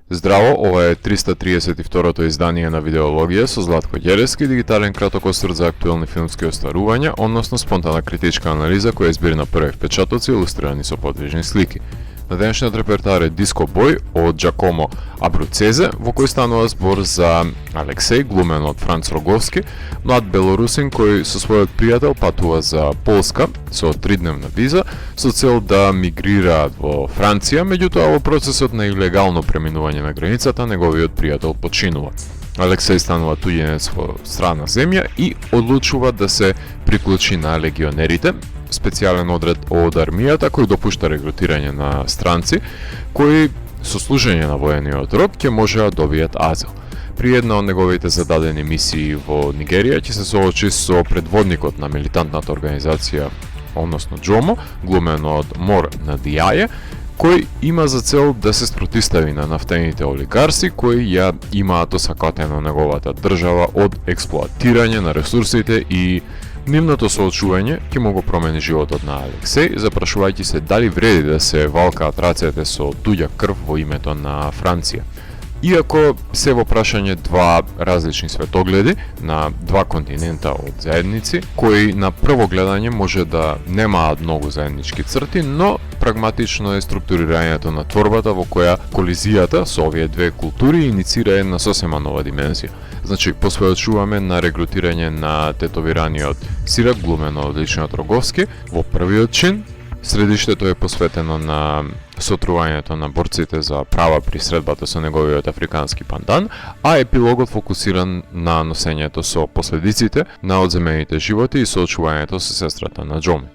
Здраво, ова е 332-то издание на Видеологија со Златко Ѓерески, дигитален краток осврт за актуелни филмски остварувања, односно спонтана критичка анализа која избира на први впечатоци илустрирани со подвижни слики. На денешниот репертар е Диско Бој од Джакомо Абруцезе, во кој станува збор за Алексеј, глумен од Франц Роговски, млад белорусин кој со својот пријател патува за Полска со 3-дневна виза со цел да мигрираат во Франција, меѓутоа во процесот на илегално преминување на границата неговиот пријател починува. Алексеј станува туѓенец во страна земја и одлучува да се приклучи на легионерите, специјален одред од армијата кој допушта регрутирање на странци кои со служење на воениот рок ќе можеа добијат азил. При една од неговите зададени мисии во Нигерија ќе се соочи со предводникот на милитантната организација, односно Джомо, глумен од Мор Надијаје, кој има за цел да се спротистави на нафтените олигарси кои ја имаат осакатено неговата држава од експлоатирање на ресурсите и нивното соочување ќе му го промени животот на Алексеј, запрашувајќи се дали вреди да се валкаат рацете со туѓа крв во името на Франција. Иако се во прашање два различни светогледи на два континента од заедници, кои на прво гледање може да немаат многу заеднички црти, но прагматично е структурирањето на творбата во која колизијата со овие две култури иницира една сосема нова димензија. Значи, посведочуваме на регрутирање на тетовираниот Сирак, глумен од личниот Роговски, во првиот чин. Средиштето е посветено на сотрувањето на борците за права при средбата со неговиот африкански пандан, а епилогот фокусиран на носењето со последиците на одземените животи и соочувањето со сестрата на Џоми.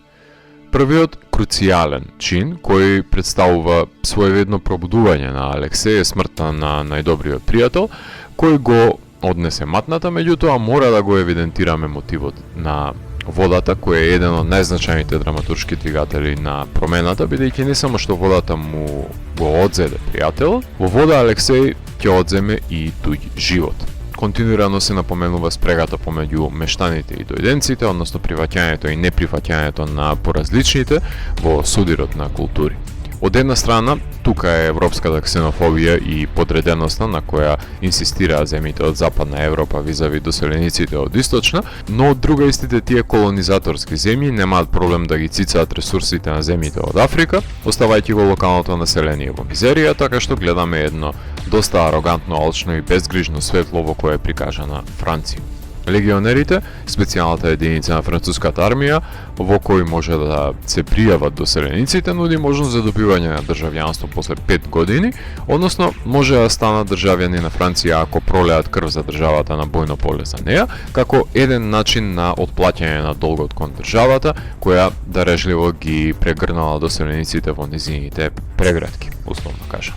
Првиот круцијален чин, кој представува своевидно пробудување на Алексеј, е смртта на најдобриот пријател, кој го однесе матната, меѓутоа мора да го евидентираме мотивот на водата, кој е еден од најзначајните драматуршки двигатели на промената, бидејќи не само што водата му го одзеде пријател, во вода Алексеј ќе одземе и туѓ живот. Континуирано се напоменува спрегата помеѓу мештаните и дојденците, односно прифаќањето и неприфаќањето на поразличните во судирот на култури. Од една страна, тука е европската ксенофобија и подреденоста на која инсистираат земјите од Западна Европа визави доселениците од Источна, но од друга истите тие колонизаторски земји немаат проблем да ги цицаат ресурсите на земјите од Африка, оставајќи го локалното население во мизерија, така што гледаме едно доста арогантно, алчно и безгрижно светло во кое е прикажана Франција. Легионерите, специјалната единица на француската армија, во кој може да се пријават доселениците, нуди можност за добивање на државјанство после 5 години, односно може да станат државјани на Франција ако пролеат крв за државата на бојно поле за неа, како еден начин на отплаќање на долгот кон државата, која дарежливо ги прегрнала доселениците во низините преградки, условно кажа.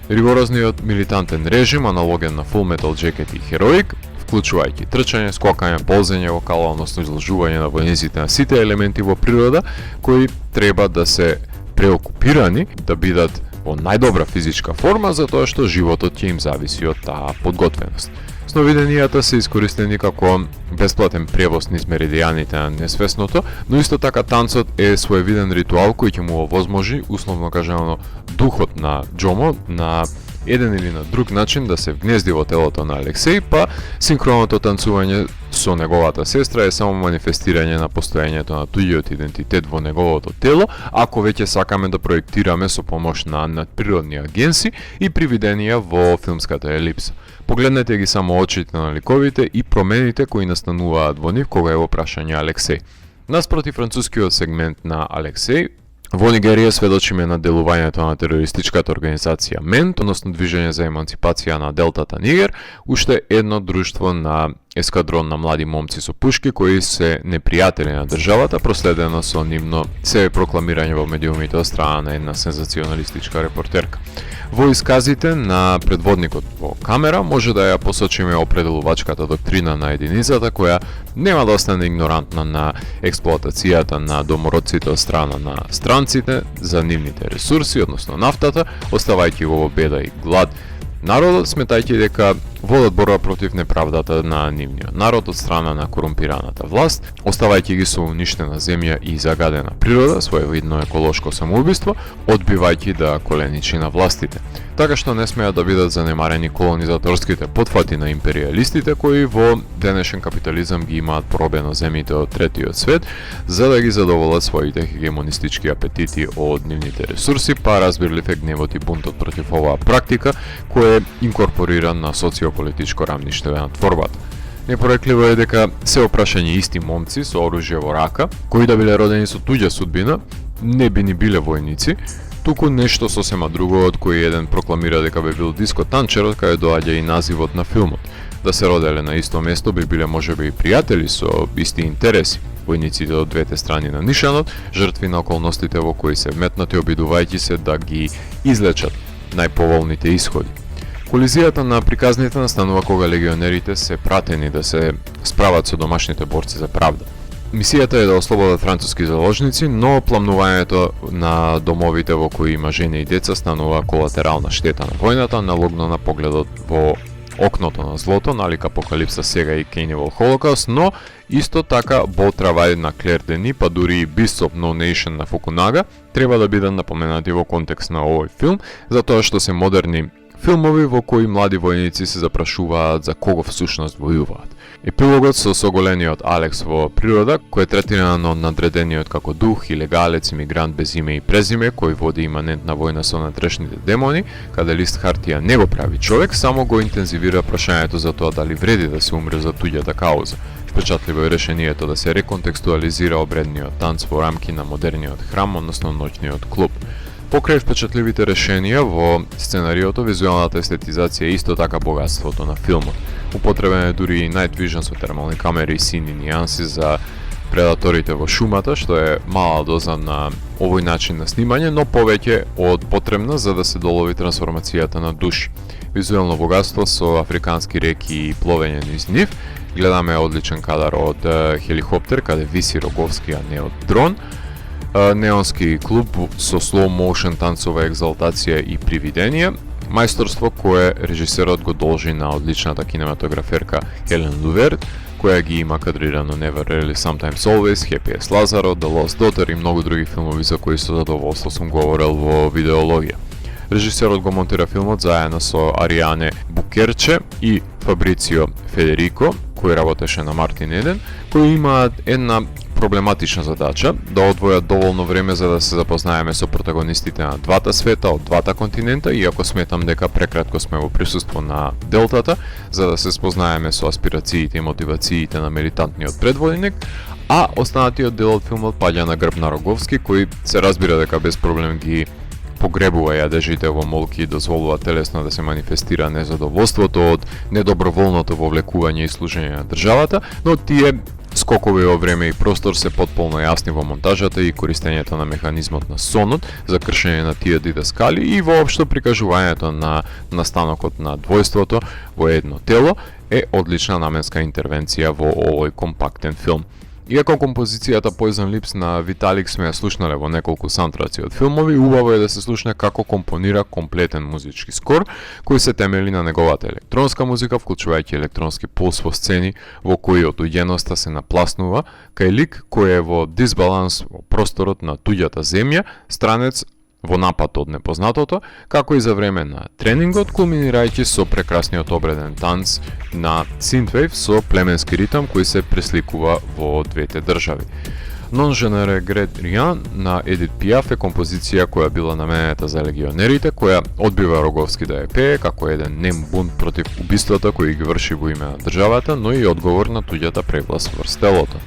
Ригорозниот милитантен режим, аналоген на Full Metal Jacket и Heroic, вклучувајќи трчање, скокање, ползење во кала, односно изложување на војниците на сите елементи во природа, кои треба да се преокупирани, да бидат во најдобра физичка форма, затоа што животот ќе им зависи од таа подготвеност. Сновиденијата се искористени како бесплатен превоз низ меридијаните на несвесното, но исто така танцот е своевиден ритуал кој ќе му овозможи, условно кажано, духот на Џомо на еден или на друг начин да се вгнезди во телото на Алексеј, па синхронното танцување со неговата сестра е само манифестирање на постоењето на туѓиот идентитет во неговото тело, ако веќе сакаме да проектираме со помош на надприродни агенси и привиденија во филмската елипса. Погледнете ги само очите на ликовите и промените кои настануваат во нив кога е во прашање Алексеј. Наспроти францускиот сегмент на Алексеј, во Нигерија сведочиме на делувањето на терористичката организација МЕНТ, односно Движење за еманципација на Делтата Нигер, уште едно друштво на ескадрон на млади момци со пушки кои се непријатели на државата, проследено со нивно се прокламирање во медиумите од страна на една сензационалистичка репортерка. Во исказите на предводникот во камера може да ја посочиме определувачката доктрина на единицата која нема да остане игнорантна на експлоатацијата на домородците од страна на странците за нивните ресурси, односно нафтата, оставајќи го во беда и глад народот, сметајќи дека водат борба против неправдата на нивниот народ од страна на корумпираната власт, оставајќи ги со уништена земја и загадена природа, своевидно еколошко самоубиство, одбивајќи да коленичи на властите. Така што не смеат да бидат занемарени колонизаторските потфати на империалистите кои во денешен капитализам ги имаат поробено земјите од третиот свет за да ги задоволат своите хегемонистички апетити од нивните ресурси, па разбирлив е гневот и бунтот против оваа практика која е инкорпориран на социополитичко рамниште на творбата. Непорекливо е дека се опрашање исти момци со оружје во рака, кои да биле родени со туѓа судбина, не би ни биле војници, туку нешто сосема друго од кој еден прокламира дека би бил диско танчерот, каде доаѓа и називот на филмот. Да се роделе на исто место би биле можеби и пријатели со исти интереси. Војниците од двете страни на нишанот, жртви на околностите во кои се вметнати обидувајќи се да ги излечат најповолните исходи. Колизијата на приказните настанува кога легионерите се пратени да се справат со домашните борци за правда. Мисијата е да ослободат француски заложници, но пламнувањето на домовите во кои има жени и деца станува колатерална штета на војната, налогно на погледот во окното на злото, налика Апокалипса сега и Cannibal Holocaust, но исто така Bold Travail на Клер Дени, па дури и Beasts of No Nation на Фукунага, треба да бидат напоменати во контекст на овој филм, затоа што се модерни филмови во кои млади војници се запрашуваат за кого всушност војуваат. Епилогот со соголениот Алекс во природа, кој е третиран од надредениот како дух, илегалец, имигрант без име и презиме, кој води иманентна војна со натрешните демони, каде лист хартија не го прави човек, само го интензивира прашањето за тоа дали вреди да се умре за туѓата кауза. Впечатливо е решението да се реконтекстуализира обредниот танц во рамки на модерниот храм, односно ноќниот клуб. Покрај впечатливите решенија во сценариото, визуелната естетизација е исто така богатството на филмот. Употребен е дури и Night Vision со термални камери и сини нијанси за предаторите во шумата, што е мала доза на овој начин на снимање, но повеќе од потребна за да се долови трансформацијата на души. Визуелно богатство со африкански реки и пловење низ нив. Гледаме одличен кадар од хеликоптер, каде виси Роговски, а не од дрон. Неонски клуб со slow motion танцова екзалтација и привидение, мајсторство кое режисерот го должи на одличната кинематограферка Хелен Лувер, која ги има кадрирано Never Really Sometimes Always, Happy as Lazaro, The Lost Daughter и многу други филмови за кои со задоволство сум говорел во видеологија. Режисерот го монтира филмот заедно со Ариане Букерче и Фабрицио Федерико, кој работеше на Мартин 1, кои имаат една проблематична задача да одвојат доволно време за да се запознаеме со протагонистите на двата света од двата континента, иако сметам дека прекратко сме во присуство на Делтата, за да се спознаеме со аспирациите и мотивациите на милитантниот предводник, а останатиот дел од филмот паѓа на грб на Роговски, кој се разбира дека без проблем ги погребува јадежите во молки и дозволува телесно да се манифестира незадоволството од недоброволното вовлекување и служење на државата, но тие скокови во време и простор се потполно јасни во монтажата и користењето на механизмот на сонот за кршење на тие дидаскали и воопшто прикажувањето на настанокот на двојството во едно тело е одлична наменска интервенција во овој компактен филм. Иако композицијата Poison Lips на Виталик сме ја слушнале во неколку саундтраци од филмови, убаво е да се слушне како компонира комплетен музички скор, кој се темели на неговата електронска музика, вклучувајќи електронски пулс во сцени во кои отуѓеноста се напласнува кај лик кој е во дисбаланс во просторот на туѓата земја, странец во напад од непознатото, како и за време на тренингот, кулминирајќи со прекрасниот обреден танц на синтвейв со племенски ритам кој се пресликува во двете држави. Non je ne regrette rien на Едит Пиаф е композиција која била наменета за легионерите, која одбива Роговски да ја пее како еден нем бунт против убиствата кои ги врши во име на државата, но и одговор на туѓата превласт врз телото.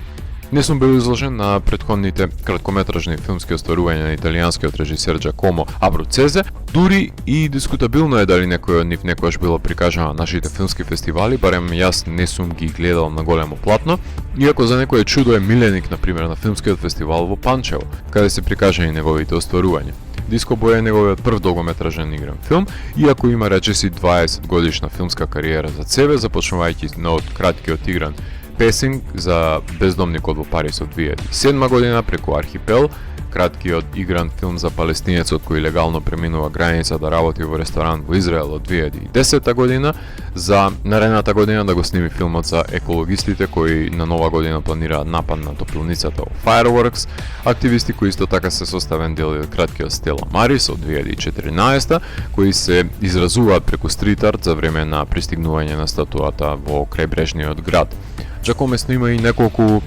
Не сум бил изложен на претходните краткометражни филмски остварувања на италијанскиот режисер Джакомо Абруцезе, дури и дискутабилно е дали некој од нив некојаш било прикажано на нашите филмски фестивали, барем јас не сум ги гледал на големо платно, иако за некој чудо е миленик, например, на филмскиот фестивал во Панчево, каде се прикажани неговите остварувања. Диско Бој е неговиот прв долгометражен игран филм, иако има речиси 20 годишна филмска кариера за себе, започнувајќи од краткиот игран Песинг за Бездомникот во Париз од 2007 година преку Архипел, краткиот игран филм за палестинецот кој легално преминува граница да работи во ресторан во Израел од 2010 година, за наредната година да го сними филмот за екологистите кои на нова година планираат напад на топилницата во Fireworks, активисти кои исто така се составен дел од краткиот Стела Марис од 2014 кои се изразуваат преку стрит арт за време на пристигнување на статуата во крајбрежниот град. Жакомесно има и неколку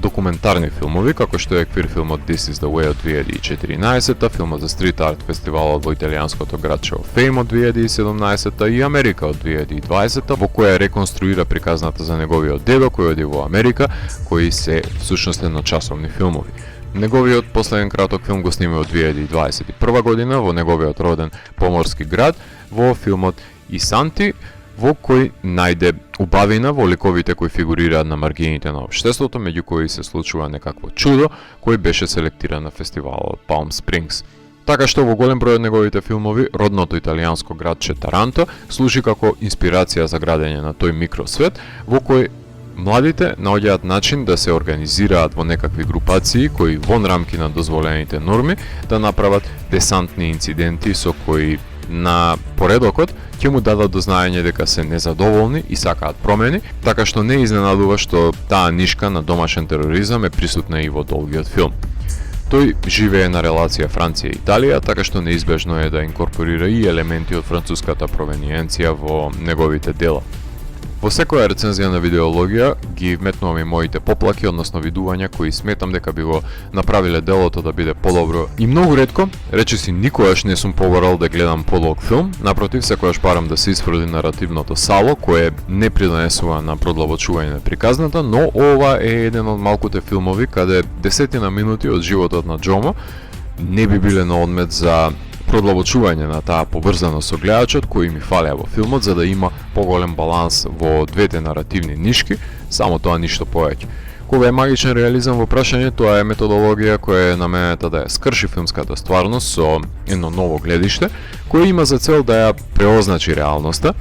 документарни филмови, како што е квир филмот This is the Way од 2014, филмот за стрит арт фестивалот во италијанското градче Фейм од 2017 и Америка од 2020, во која реконструира приказната за неговиот дедо кој оди во Америка, кои се всушност едночасовни филмови. Неговиот последен краток филм го снима од 2021 година во неговиот роден поморски град во филмот Исанти, во кој најде убавина во ликовите кои фигурираат на маргините на општеството, меѓу кои се случува некакво чудо кој беше селектиран на фестивалот Palm Springs. Така што во голем број од неговите филмови, родното италијанско градче Таранто служи како инспирација за градење на тој микросвет во кој младите наоѓаат начин да се организираат во некакви групации кои вон рамки на дозволените норми да направат десантни инциденти со кои на поредокот ќе му дадат до знаење дека се незадоволни и сакаат промени, така што не изненадува што таа нишка на домашен тероризам е присутна и во долгиот филм. Тој живее на релација Франција-Италија, така што неизбежно е да инкорпорира и елементи од француската провениенција во неговите дела. Во секоја рецензија на видеологија ги вметнувам и моите поплаки, односно видувања кои сметам дека би го направиле делото да биде подобро. И многу ретко, речиси никогаш не сум поборал да гледам подолг филм, напротив секогаш барам да се исфрли наративното сало кое не придонесува на продлабочување на приказната, но ова е еден од малкуте филмови каде десетина минути од животот на Џомо не би биле на одмет за продлабочување на таа побрзаност со гледачот кој ми фалеа во филмот за да има поголем баланс во двете наративни нишки, само тоа ништо повеќе. Кога е магичен реализам во прашање, тоа е методологија која е наменета да ја скрши филмската стварност со едно ново гледиште, кој има за цел да ја преозначи реалноста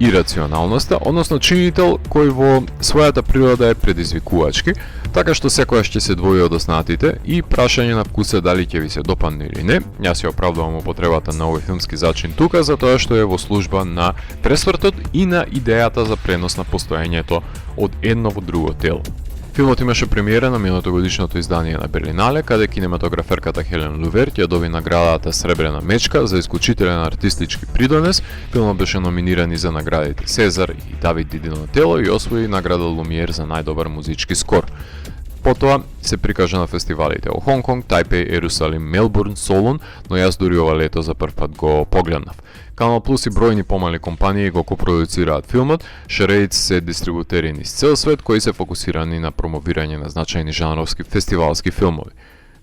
и рационалноста, односно чинител кој во својата природа е предизвикувачки, така што секојаш ќе се двои од оснатите и прашање на вкус е дали ќе ви се допадне или не. Јас ја оправдувам употребата на овој филмски зачин тука затоа што е во служба на пресвртот и на идејата за пренос на постоењето од едно во друго тело. Филмот имаше премиера на минатогодишното издание на Берлинале, каде кинематограферката Хелен Лувер ќе доби наградата Сребрена мечка за исклучителен артистички придонес. Филмот беше номиниран и за наградите Сезар и Давид Ди Донателло и освои награда Лумиер за најдобар музички скор. Потоа се прикажа на фестивалите во Хонг Конг, Тајпеј, Ерусалим, Мелбурн, Солун, но јас дури ова лето за прв пат го погледнав. Канал Плюс и бројни помали компании го копродуцираат филмот, шерејци се дистрибутери низ цел свет кои се фокусирани на промовирање на значајни жанровски фестивалски филмови.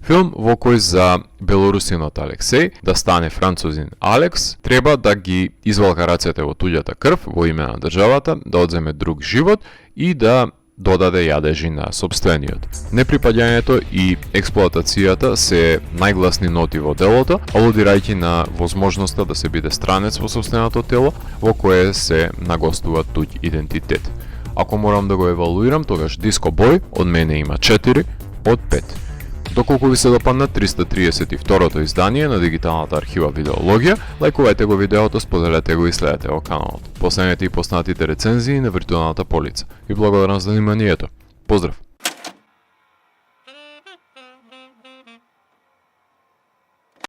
Филм во кој за белорусинот Алексеј да стане французин Алекс, треба да ги извалка рацете во туѓата крв во име на државата, да одземе друг живот и да додаде јадежи на собствениот. Неприпаѓањето и експлоатацијата се најгласни ноти во делото, алудирајќи на возможноста да се биде странец во собственото тело, во кое се нагостува туѓ идентитет. Ако морам да го евалуирам, тогаш Диско Бој од мене има 4 од 5. Доколку ви се допадна 332-то издание на дигиталната архива Видеологија, лајкувајте го видеото, споделете го и следете во каналот. Последете и поснатите рецензии на виртуелната полица. Ви благодарам за вниманието. Поздрав!